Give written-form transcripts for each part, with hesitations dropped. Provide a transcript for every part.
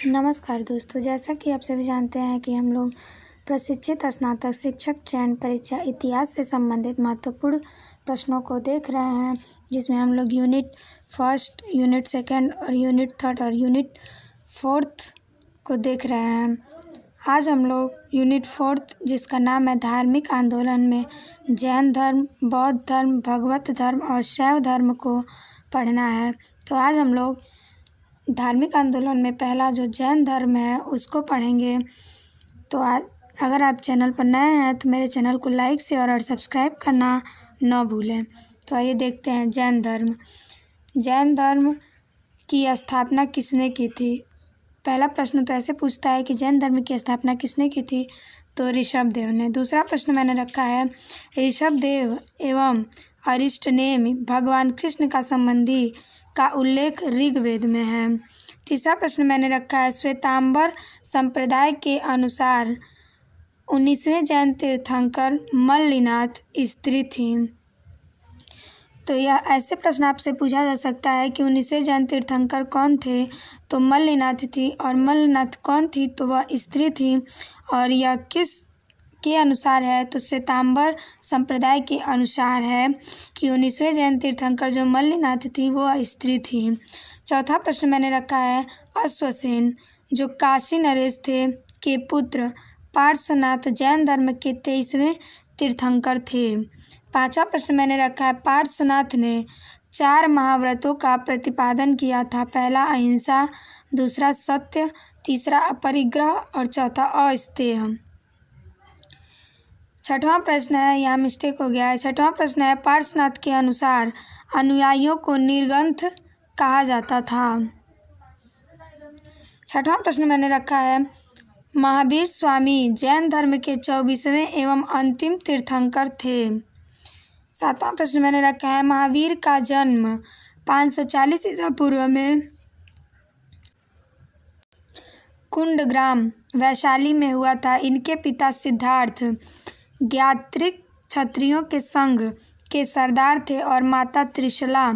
नमस्कार दोस्तों, जैसा कि आप सभी जानते हैं कि हम लोग प्रशिक्षित स्नातक शिक्षक चयन परीक्षा इतिहास से संबंधित महत्वपूर्ण प्रश्नों को देख रहे हैं, जिसमें हम लोग यूनिट फर्स्ट, यूनिट सेकंड और यूनिट थर्ड और यूनिट फोर्थ को देख रहे हैं। आज हम लोग यूनिट फोर्थ, जिसका नाम है धार्मिक आंदोलन में जैन धर्म, बौद्ध धर्म, भगवत धर्म और शैव धर्म को पढ़ना है। तो आज हम लोग धार्मिक आंदोलन में पहला जो जैन धर्म है उसको पढ़ेंगे। तो आज अगर आप चैनल पर नए हैं तो मेरे चैनल को लाइक, शेयर और सब्सक्राइब करना न भूलें। तो आइए देखते हैं जैन धर्म। जैन धर्म की स्थापना किसने की थी? पहला प्रश्न तो ऐसे पूछता है कि जैन धर्म की स्थापना किसने की थी? तो ऋषभदेव ने। दूसरा प्रश्न मैंने रखा है, ऋषभदेव एवं अरिष्टनेमि भगवान कृष्ण का संबंधी का उल्लेख ऋग्वेद में है। तीसरा प्रश्न मैंने रखा है, श्वेतांबर संप्रदाय के अनुसार 19वें जैन तीर्थंकर मल्लिनाथ स्त्री थी। तो यह ऐसे प्रश्न आपसे पूछा जा सकता है कि 19वें जैन तीर्थंकर कौन थे? तो मल्लिनाथ थी। और मल्लिनाथ कौन थी? तो वह स्त्री थी। और यह किस के अनुसार है? तो श्वेतांबर संप्रदाय के अनुसार है कि 19वें जैन तीर्थंकर जो मल्लिनाथ थी वह स्त्री थी। चौथा प्रश्न मैंने रखा है, अश्वसेन जो काशी नरेश थे के पुत्र पार्श्वनाथ जैन धर्म के 23वें तीर्थंकर थे। पांचवा प्रश्न मैंने रखा है, पार्श्वनाथ ने 4 महाव्रतों का प्रतिपादन किया था। पहला अहिंसा, दूसरा सत्य, तीसरा अपरिग्रह और चौथा अस्तेय। छठवां प्रश्न है, यहाँ मिस्टेक हो गया है। छठवां प्रश्न है, पार्श्वनाथ के अनुसार अनुयायियों को निर्ग्रंथ कहा जाता था। छठवां प्रश्न मैंने रखा है, महावीर स्वामी जैन धर्म के 24वें एवं अंतिम तीर्थंकर थे। सातवां प्रश्न मैंने रखा है, महावीर का जन्म 540 ईसा पूर्व में कुंडग्राम वैशाली में हुआ था। इनके पिता सिद्धार्थ ज्ञात्रिक क्षत्रियों के संघ के सरदार थे और माता त्रिशला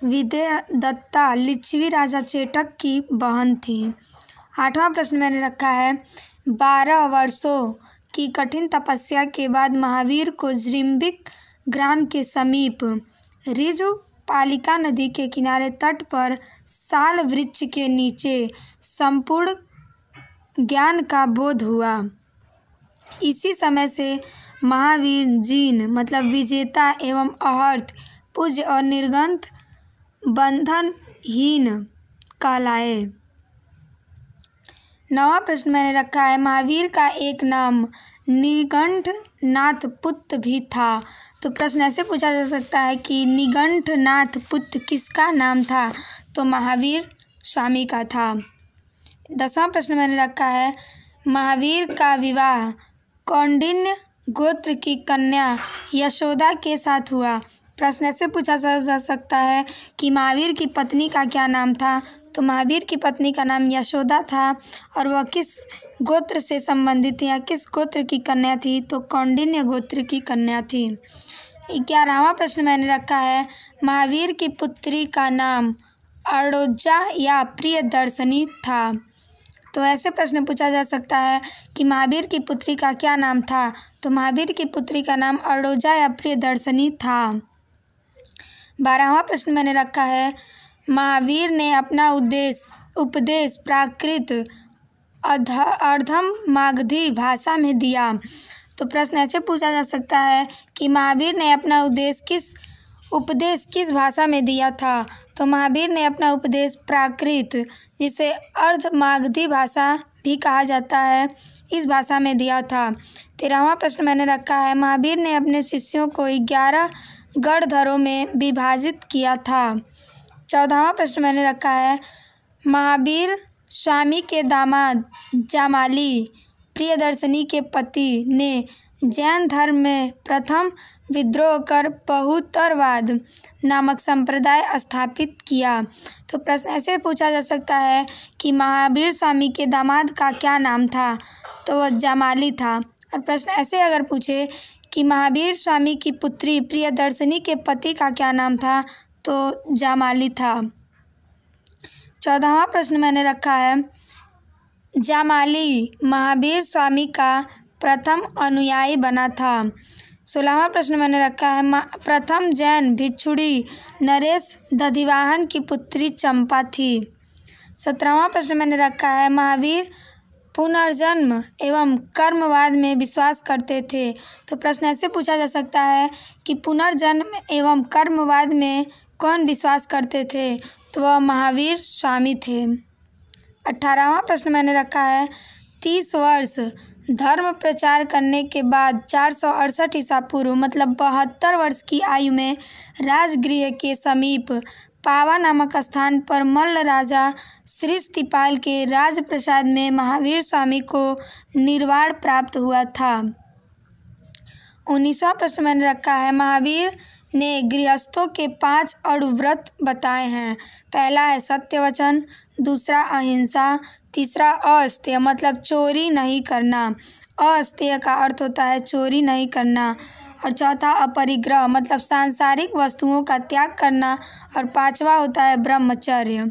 विद्यादत्ता लिच्छवी राजा चेटक की बहन थी। आठवां प्रश्न मैंने रखा है, 12 वर्षों की कठिन तपस्या के बाद महावीर को जृंबिक ग्राम के समीप ऋजु पालिका नदी के किनारे तट पर साल वृक्ष के नीचे संपूर्ण ज्ञान का बोध हुआ। इसी समय से महावीर जीन मतलब विजेता एवं अहर्त, पूज्य और निर्ग्रंथ बंधनहीन कहलाए। नवा प्रश्न मैंने रखा है, महावीर का एक नाम निगंठनाथ पुत्र भी था। तो प्रश्न ऐसे पूछा जा सकता है कि निगंठनाथ पुत्र किसका नाम था? तो महावीर स्वामी का था। 10वां प्रश्न मैंने रखा है, महावीर का विवाह कौंडिन्य गोत्र की कन्या यशोदा के साथ हुआ। प्रश्न ऐसे पूछा जा सकता है कि महावीर की पत्नी का क्या नाम था? तो महावीर की पत्नी का नाम यशोदा था। और वह किस गोत्र से संबंधित थी या किस गोत्र की कन्या थी? तो कौंडिन्य गोत्र की कन्या थी। 11वां प्रश्न मैंने रखा है, महावीर की पुत्री का नाम अड़ोजा या प्रियदर्शनी था। तो ऐसे प्रश्न पूछा जा सकता है कि महावीर की पुत्री का क्या नाम था? तो महावीर की पुत्री का नाम अड़ोजा या प्रियदर्शनी था। 12वां प्रश्न मैंने रखा है, महावीर ने अपना उपदेश प्राकृत अर्धम मागधी भाषा में दिया। तो प्रश्न ऐसे पूछा जा सकता है कि महावीर ने अपना उपदेश किस भाषा में दिया था? तो महावीर ने अपना उपदेश प्राकृत, जिसे अर्धमागधी भाषा भी कहा जाता है, इस भाषा में दिया था। 13वां प्रश्न मैंने रखा है, महावीर ने अपने शिष्यों को 11 गणधरों में विभाजित किया था। 14वां प्रश्न मैंने रखा है, महावीर स्वामी के दामाद जामाली प्रियदर्शनी के पति ने जैन धर्म में प्रथम विद्रोह कर बहुतरवाद नामक संप्रदाय स्थापित किया। तो प्रश्न ऐसे पूछा जा सकता है कि महावीर स्वामी के दामाद का क्या नाम था? तो वह जामाली था। और प्रश्न ऐसे अगर पूछे कि महावीर स्वामी की पुत्री प्रियदर्शनी के पति का क्या नाम था? तो जामाली था। 14वां प्रश्न मैंने रखा है, जामाली महावीर स्वामी का प्रथम अनुयायी बना था। 16वां प्रश्न मैंने रखा है, प्रथम जैन भिक्षुणी नरेश दधिवाहन की पुत्री चंपा थी। 17वां प्रश्न मैंने रखा है, महावीर पुनर्जन्म एवं कर्मवाद में विश्वास करते थे। तो प्रश्न ऐसे पूछा जा सकता है कि पुनर्जन्म एवं कर्मवाद में कौन विश्वास करते थे, तो वह महावीर स्वामी थे। 18वां प्रश्न मैंने रखा है, 30 वर्ष धर्म प्रचार करने के बाद 468 ईसा पूर्व मतलब 72 वर्ष की आयु में राजगृह के समीप पावा नामक स्थान पर मल्ल राजा श्रीस्तिपाल के राजप्रसाद में महावीर स्वामी को निर्वाण प्राप्त हुआ था। 19वां प्रश्न मैंने रखा है, महावीर ने गृहस्थों के 5 अणुव्रत बताए हैं। पहला है सत्यवचन, दूसरा अहिंसा, तीसरा अस्तेय मतलब चोरी नहीं करना, अस्तेय का अर्थ होता है चोरी नहीं करना, और चौथा अपरिग्रह मतलब सांसारिक वस्तुओं का त्याग करना, और 5वां होता है ब्रह्मचर्य।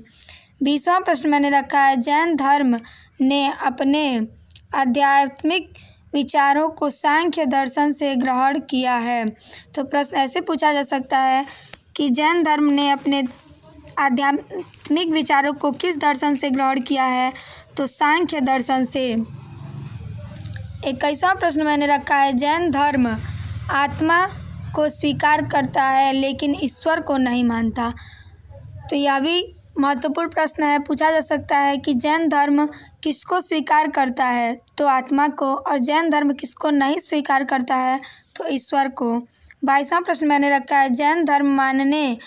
20वां प्रश्न मैंने रखा है, जैन धर्म ने अपने आध्यात्मिक विचारों को सांख्य दर्शन से ग्रहण किया है। तो प्रश्न ऐसे पूछा जा सकता है कि जैन धर्म ने अपने आध्यात्मिक विचारों को किस दर्शन से ग्रहण किया है, तो सांख्य दर्शन से। 21वां प्रश्न मैंने रखा है, जैन धर्म आत्मा को स्वीकार करता है लेकिन ईश्वर को नहीं मानता। तो यह भी महत्वपूर्ण प्रश्न है, पूछा जा सकता है कि जैन धर्म किसको स्वीकार करता है, तो आत्मा को, और जैन धर्म किसको नहीं स्वीकार करता है, तो ईश्वर को। 22वां प्रश्न मैंने रखा है, जैन धर्म मानने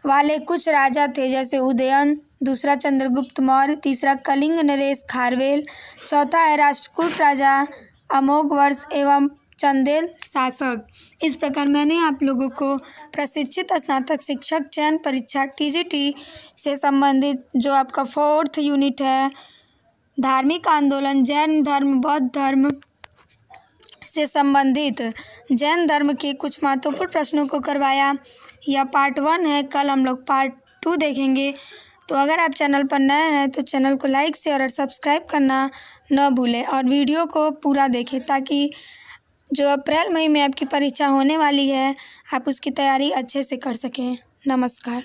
वाले कुछ राजा थे, जैसे उदयन, दूसरा चंद्रगुप्त मौर्य, तीसरा कलिंग नरेश खारवेल, चौथा है राष्ट्रकूट राजा अमोघवर्ष एवं चंदेल शासक। इस प्रकार मैंने आप लोगों को प्रशिक्षित स्नातक शिक्षक चयन परीक्षा TGT से संबंधित जो आपका 4th यूनिट है, धार्मिक आंदोलन जैन धर्म बौद्ध धर्म से संबंधित जैन धर्म के कुछ महत्वपूर्ण प्रश्नों को करवाया। यह पार्ट 1 है, कल हम लोग पार्ट 2 देखेंगे। तो अगर आप चैनल पर नए हैं तो चैनल को लाइक शेयर और सब्सक्राइब करना न भूलें, और वीडियो को पूरा देखें ताकि जो अप्रैल मई में आपकी परीक्षा होने वाली है आप उसकी तैयारी अच्छे से कर सकें। नमस्कार।